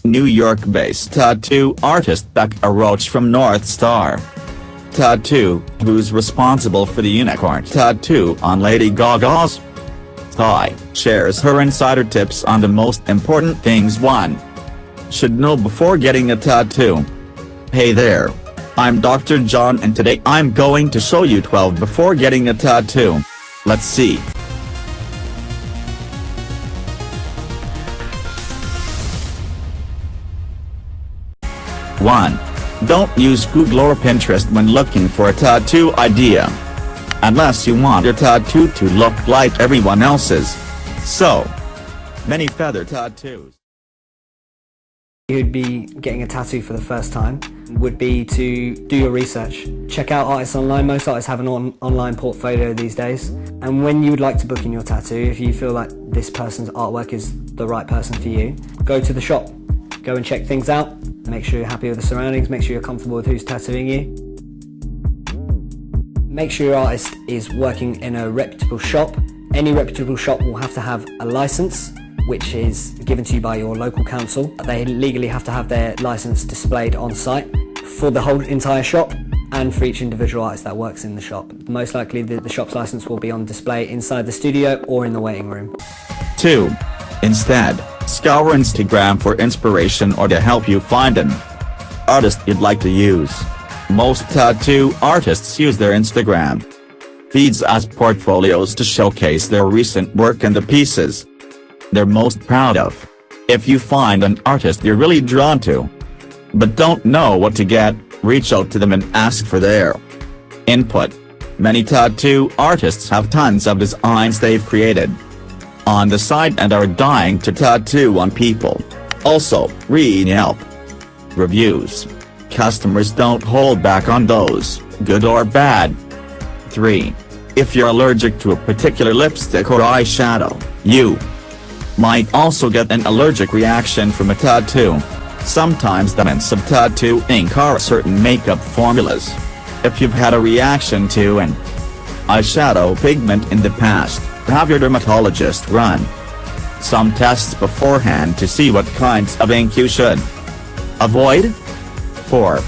New York-based tattoo artist Becca Roach from North Star Tattoo, who's responsible for the unicorn tattoo on Lady Gaga's thigh, shares her insider tips on the most important things one should know before getting a tattoo. Hey there. I'm Dr. John and today I'm going to show you 12 before getting a tattoo. Let's see. 1. Don't use Google or Pinterest when looking for a tattoo idea. Unless you want your tattoo to look like everyone else's. So many feather tattoos. Who'd be getting a tattoo for the first time would be to do your research. Check out artists online. Most artists have an online portfolio these days. And when you would like to book in your tattoo, if you feel like this person's artwork is the right person for you, go to the shop. Go and check things out. Make sure you're happy with the surroundings. Make sure you're comfortable with who's tattooing you. Make sure your artist is working in a reputable shop. Any reputable shop will have to have a license, which is given to you by your local council. They legally have to have their license displayed on site for the whole entire shop and for each individual artist that works in the shop. Most likely the shop's license will be on display inside the studio or in the waiting room. 2. Instead, scour Instagram for inspiration or to help you find an artist you'd like to use. Most tattoo artists use their Instagram feeds as portfolios to showcase their recent work and the pieces they're most proud of. If you find an artist you're really drawn to, but don't know what to get, reach out to them and ask for their input. Many tattoo artists have tons of designs they've created on the side and are dying to tattoo on people. Also, read Yelp reviews. Customers don't hold back on those, good or bad. 3. If you're allergic to a particular lipstick or eyeshadow, you might also get an allergic reaction from a tattoo. Sometimes the elements of tattoo ink are certain makeup formulas. If you've had a reaction to an eyeshadow pigment in the past, have your dermatologist run some tests beforehand to see what kinds of ink you should avoid. 4.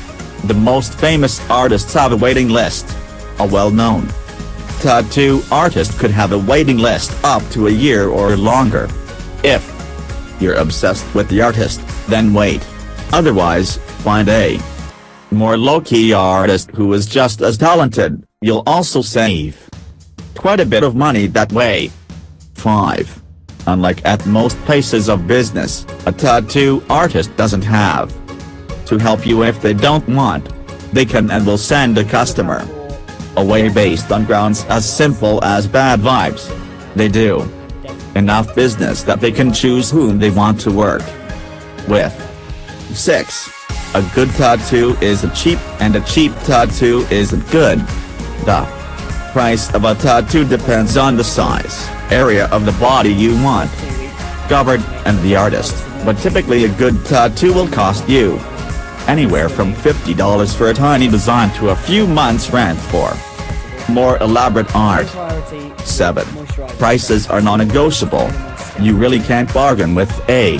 The most famous artists have a waiting list. A well-known tattoo artist could have a waiting list up to a year or longer. If you're obsessed with the artist, then wait. Otherwise, find a more low-key artist who is just as talented. You'll also save quite a bit of money that way. 5. Unlike at most places of business, a tattoo artist doesn't have to help you if they don't want. They can and will send a customer away based on grounds as simple as bad vibes. They do enough business that they can choose whom they want to work with. 6. A good tattoo isn't cheap and a cheap tattoo isn't good. The price of a tattoo depends on the size, area of the body you want covered, and the artist, but typically a good tattoo will cost you anywhere from $50 for a tiny design to a few months' rent for more elaborate art. 7. Prices are non-negotiable. You really can't bargain with a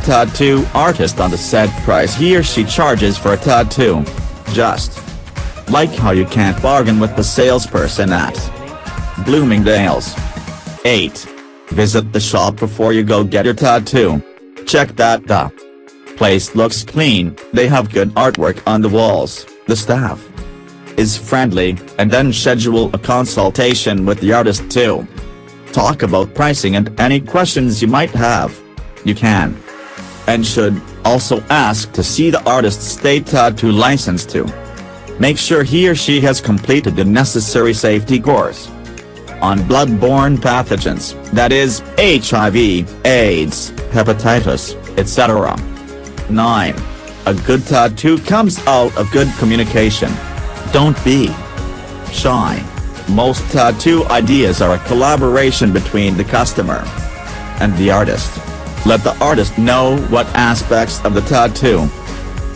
tattoo artist on the set price he or she charges for a tattoo. Just like how you can't bargain with the salesperson at Bloomingdale's. 8. Visit the shop before you go get your tattoo. Check that the place looks clean, they have good artwork on the walls, the staff is friendly, and then schedule a consultation with the artist too. Talk about pricing and any questions you might have. You can and should also ask to see the artist's state tattoo license too. Make sure he or she has completed the necessary safety course on blood-borne pathogens, that is, HIV, AIDS, hepatitis, etc. 9. A good tattoo comes out of good communication. Don't be shy. Most tattoo ideas are a collaboration between the customer and the artist. Let the artist know what aspects of the tattoo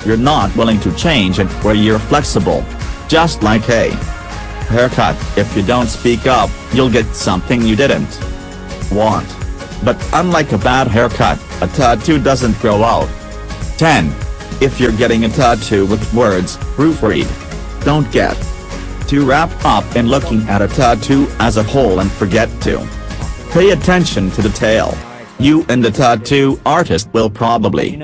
you're not willing to change and where you're flexible. Just like a haircut, if you don't speak up, you'll get something you didn't want. But unlike a bad haircut, a tattoo doesn't grow out. 10. If you're getting a tattoo with words, proofread. Don't get too wrapped up in looking at a tattoo as a whole and forget to pay attention to detail. You and the tattoo artist will probably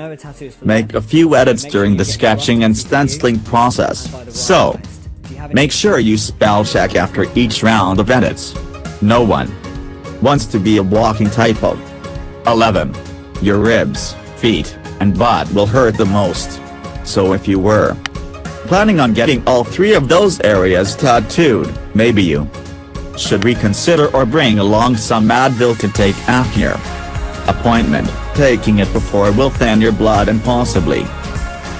make a few edits during the sketching and stenciling process, so make sure you spell check after each round of edits. No one wants to be a walking typo. 11. Your ribs, feet, and butt will hurt the most. So if you were planning on getting all three of those areas tattooed, maybe you should reconsider or bring along some Advil to take after your appointment. Taking it before will thin your blood and possibly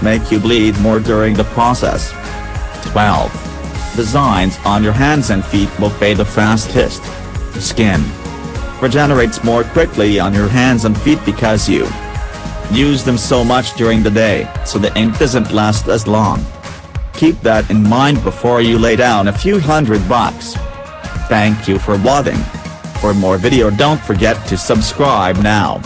make you bleed more during the process. 12. Designs on your hands and feet will fade the fastest. Skin regenerates more quickly on your hands and feet because you use them so much during the day, so the ink doesn't last as long. Keep that in mind before you lay down a few $100. Thank you for watching. For more video don't forget to subscribe now.